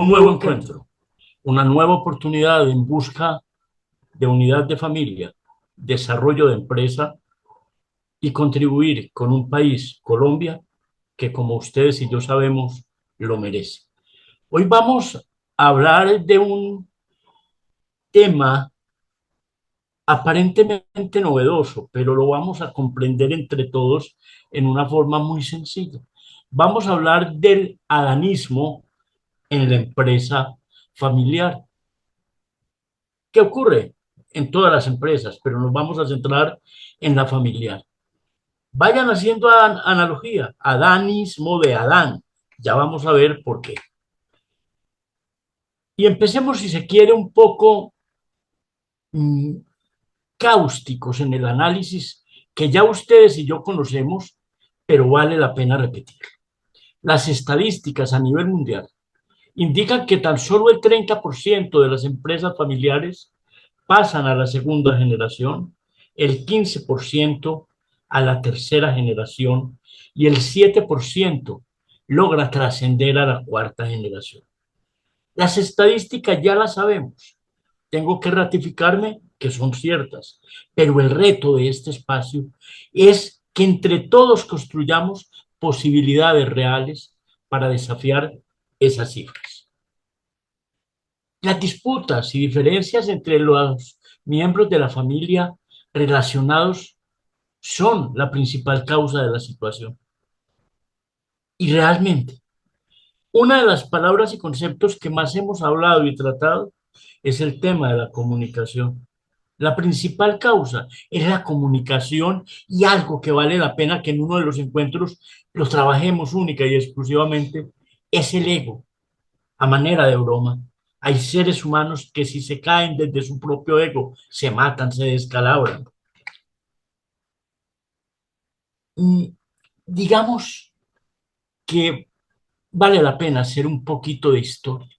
Un nuevo encuentro, una nueva oportunidad en busca de unidad de familia, desarrollo de empresa y contribuir con un país, Colombia, que como ustedes y yo sabemos, lo merece. Hoy vamos a hablar de un tema aparentemente novedoso, pero lo vamos a comprender entre todos en una forma muy sencilla. Vamos a hablar del adanismo en la empresa familiar. ¿Qué ocurre en todas las empresas? Pero nos vamos a centrar en la familiar. Vayan haciendo analogía, adanismo de Adán. Ya vamos a ver por qué. Y empecemos, si se quiere, un poco mmm, cáusticos en el análisis que ya ustedes y yo conocemos, pero vale la pena repetir. Las estadísticas a nivel mundial indican que tan solo el 30% de las empresas familiares pasan a la segunda generación, el 15% a la tercera generación y el 7% logra trascender a la cuarta generación. Las estadísticas ya las sabemos. Tengo que ratificarme que son ciertas, pero el reto de este espacio es que entre todos construyamos posibilidades reales para desafiar esas cifras. Las disputas y diferencias entre los miembros de la familia relacionados son la principal causa de la situación. Y realmente, una de las palabras y conceptos que más hemos hablado y tratado es el tema de la comunicación. La principal causa es la comunicación y algo que vale la pena que en uno de los encuentros los trabajemos única y exclusivamente es el ego, a manera de broma. Hay seres humanos que si se caen desde su propio ego, se matan, se descalabran. Y digamos que vale la pena hacer un poquito de historia.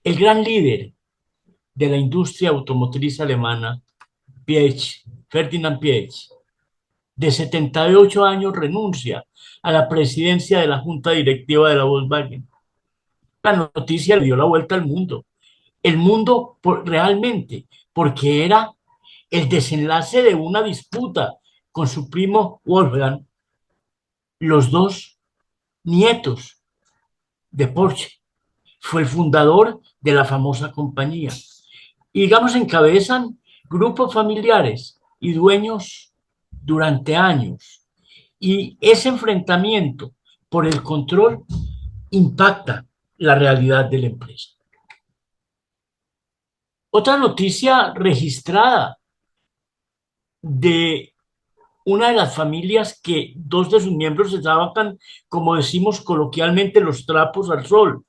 El gran líder de la industria automotriz alemana, Piech, Ferdinand Piech, de 78 años, renuncia a la presidencia de la junta directiva de la Volkswagen. La noticia le dio la vuelta al mundo. El mundo realmente, porque era el desenlace de una disputa con su primo Wolfgang, los dos nietos de Porsche. Fue el fundador de la famosa compañía. Y digamos, encabezan grupos familiares y dueños durante años. Y ese enfrentamiento por el control impacta la realidad de la empresa. Otra noticia registrada de una de las familias que dos de sus miembros se sacan, como decimos coloquialmente, los trapos al sol.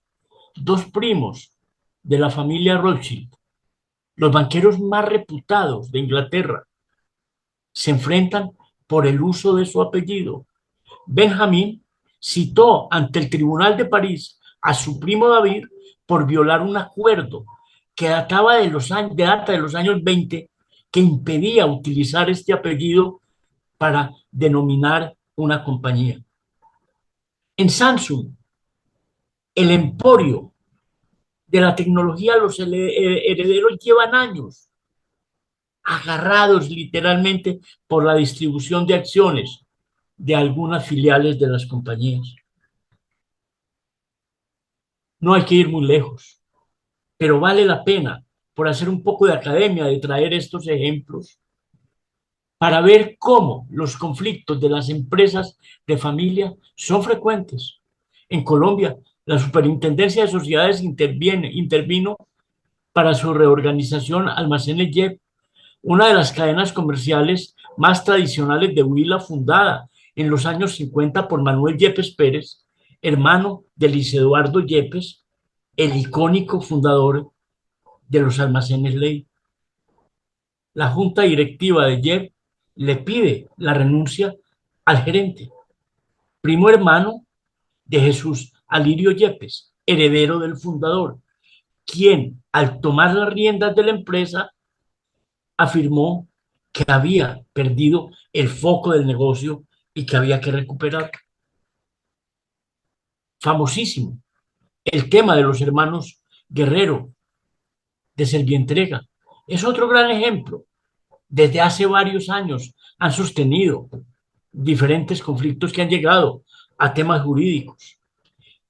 Dos primos de la familia Rothschild, los banqueros más reputados de Inglaterra, se enfrentan por el uso de su apellido. Benjamín citó ante el Tribunal de París a su primo David por violar un acuerdo que databa de los años 20 que impedía utilizar este apellido para denominar una compañía. En Samsung, el emporio de la tecnología, los herederos llevan años agarrados literalmente por la distribución de acciones de algunas filiales de las compañías. No hay que ir muy lejos, pero vale la pena, por hacer un poco de academia, de traer estos ejemplos para ver cómo los conflictos de las empresas de familia son frecuentes. En Colombia, la Superintendencia de Sociedades intervino para su reorganización Almacenes YEP, una de las cadenas comerciales más tradicionales de Huila, fundada en los años 50 por Manuel Yepes Pérez, hermano de Luis Eduardo Yepes, el icónico fundador de los almacenes Ley. La junta directiva de YEP le pide la renuncia al gerente, primo hermano de Jesús Alirio Yepes, heredero del fundador, quien al tomar las riendas de la empresa afirmó que había perdido el foco del negocio y que había que recuperar. Famosísimo. El tema de los hermanos Guerrero de Servientrega es otro gran ejemplo. Desde hace varios años han sostenido diferentes conflictos que han llegado a temas jurídicos.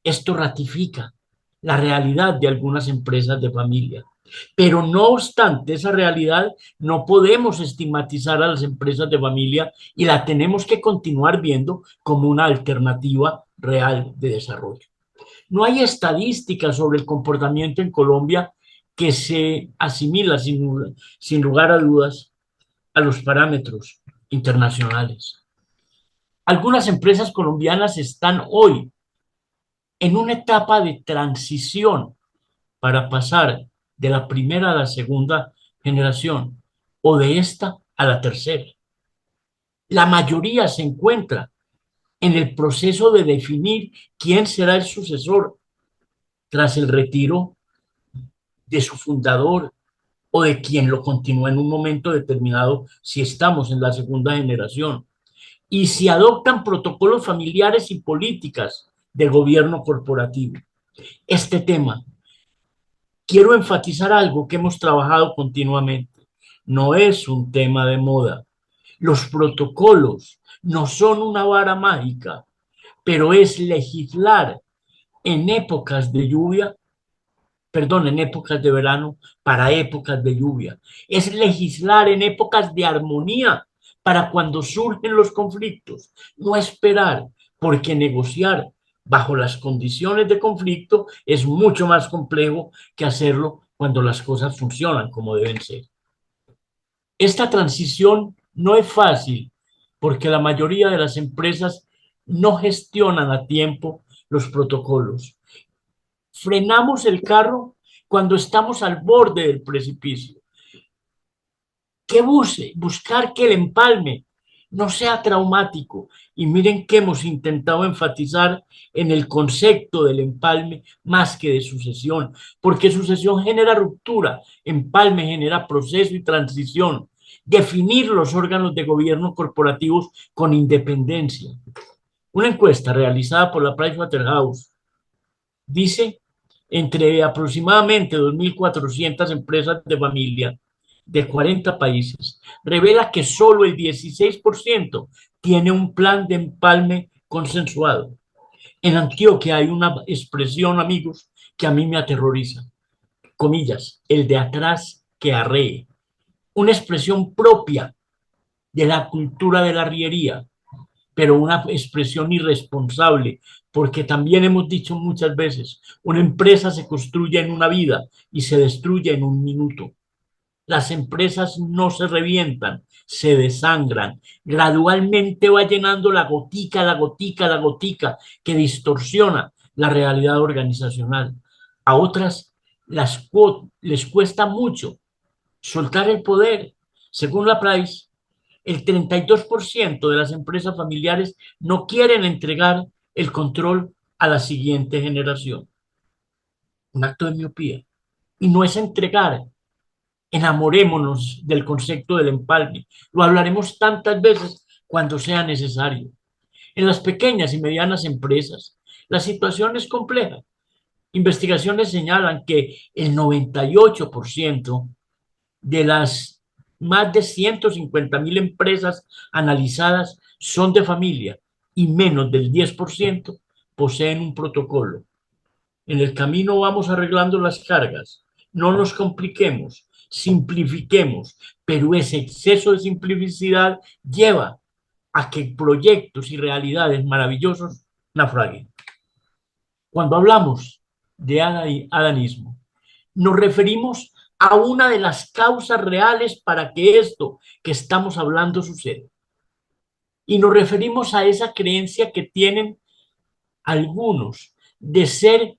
Esto ratifica la realidad de algunas empresas de familia. Pero no obstante esa realidad, no podemos estigmatizar a las empresas de familia y la tenemos que continuar viendo como una alternativa real de desarrollo. No hay estadísticas sobre el comportamiento en Colombia que se asimila sin lugar a dudas a los parámetros internacionales. Algunas empresas colombianas están hoy en una etapa de transición para pasar de la primera a la segunda generación o de esta a la tercera. La mayoría se encuentra en el proceso de definir quién será el sucesor tras el retiro de su fundador o de quien lo continúa en un momento determinado si estamos en la segunda generación. Y si adoptan protocolos familiares y políticas de gobierno corporativo. Este tema, quiero enfatizar algo que hemos trabajado continuamente. No es un tema de moda. Los protocolos no son una vara mágica, pero es legislar en épocas de lluvia, perdón, en épocas de verano para épocas de lluvia. Es legislar en épocas de armonía para cuando surgen los conflictos. No esperar, porque negociar bajo las condiciones de conflicto es mucho más complejo que hacerlo cuando las cosas funcionan como deben ser. Esta transición no es fácil porque la mayoría de las empresas no gestionan a tiempo los protocolos. Frenamos el carro cuando estamos al borde del precipicio. ¿Qué buscar que el empalme no sea traumático? Y miren que hemos intentado enfatizar en el concepto del empalme más que de sucesión, porque sucesión genera ruptura, empalme genera proceso y transición. Definir los órganos de gobierno corporativos con independencia. Una encuesta realizada por la Pricewaterhouse dice entre aproximadamente 2.400 empresas de familia de 40 países, revela que solo el 16% tiene un plan de empalme consensuado. En Antioquia hay una expresión, amigos, que a mí me aterroriza. Comillas, el de atrás que arree. Una expresión propia de la cultura de la arriería, pero una expresión irresponsable, porque también hemos dicho muchas veces, una empresa se construye en una vida y se destruye en un minuto. Las empresas no se revientan, se desangran. Gradualmente va llenando la gotica, la gotica, la gotica, que distorsiona la realidad organizacional. A otras les cuesta mucho soltar el poder. Según la Price, el 32% de las empresas familiares no quieren entregar el control a la siguiente generación. Un acto de miopía. Y no es entregar. Enamorémonos del concepto del empalme. Lo hablaremos tantas veces cuando sea necesario. En las pequeñas y medianas empresas, la situación es compleja. Investigaciones señalan que el 98% de las más de 150.000 empresas analizadas son de familia y menos del 10% poseen un protocolo. En el camino vamos arreglando las cargas. No nos compliquemos, simplifiquemos, pero ese exceso de simplicidad lleva a que proyectos y realidades maravillosos naufraguen. Cuando hablamos de adanismo, nos referimos a una de las causas reales para que esto que estamos hablando suceda. Y nos referimos a esa creencia que tienen algunos de ser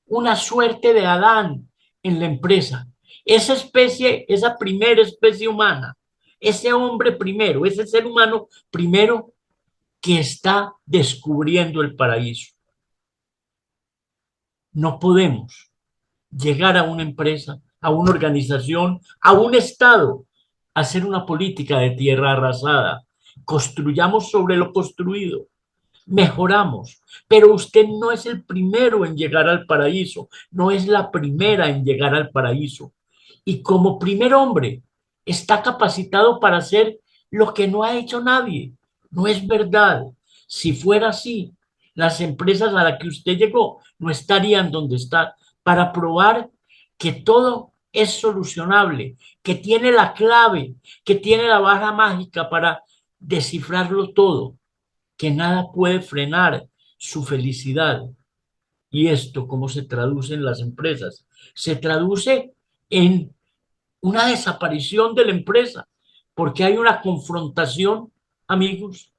una suerte de Adán en la empresa. Esa especie, esa primera especie humana, ese hombre primero, ese ser humano primero que está descubriendo el paraíso. No podemos llegar a una empresa, a una organización, a un estado, hacer una política de tierra arrasada. Construyamos sobre lo construido. mejoramos, pero usted no es el primero en llegar al paraíso, no es la primera en llegar al paraíso. Y como primer hombre, está capacitado para hacer lo que no ha hecho nadie. No es verdad. Si fuera así, las empresas a las que usted llegó no estarían donde está para probar que todo es solucionable, que tiene la clave, que tiene la barra mágica para descifrarlo todo, que nada puede frenar su felicidad. ¿Y esto cómo se traduce en las empresas? Se traduce en una desaparición de la empresa, porque hay una confrontación, amigos,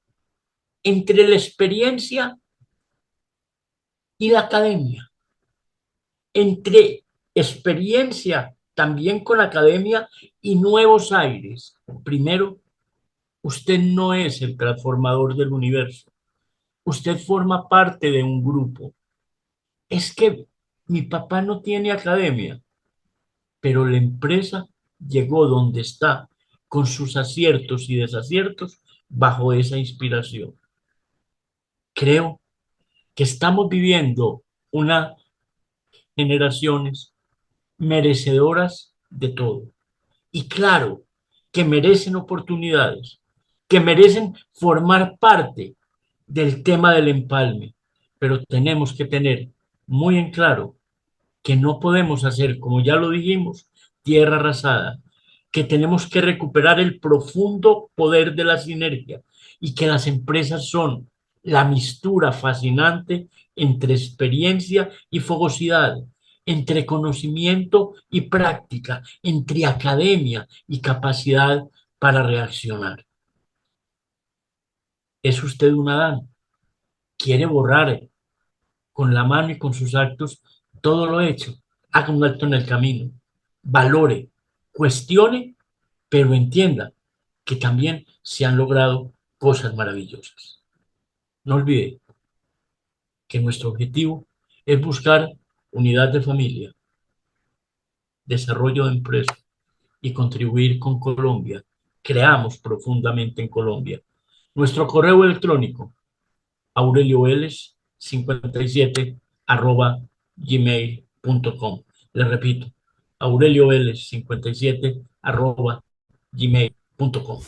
entre la experiencia y la academia, entre experiencia también con academia y nuevos aires. Primero, usted no es el transformador del universo, usted forma parte de un grupo. Es que mi papá no tiene academia, pero la empresa llegó donde está con sus aciertos y desaciertos bajo esa inspiración. Creo que estamos viviendo unas generaciones merecedoras de todo. Y claro, que merecen oportunidades, que merecen formar parte del tema del empalme, pero tenemos que tener muy en claro que no podemos hacer, como ya lo dijimos, tierra arrasada, que tenemos que recuperar el profundo poder de la sinergia y que las empresas son la mistura fascinante entre experiencia y fogosidad, entre conocimiento y práctica, entre academia y capacidad para reaccionar. ¿Es usted un Adán? ¿Quiere borrar con la mano y con sus actos todo lo hecho? Haga un alto en el camino, valore, cuestione, pero entienda que también se han logrado cosas maravillosas. No olvide que nuestro objetivo es buscar unidad de familia, desarrollo de empresa y contribuir con Colombia. Creamos profundamente en Colombia. Nuestro correo electrónico, aurelioveles57 @gmail.com. Le repito, aurelioveles57 @gmail.com.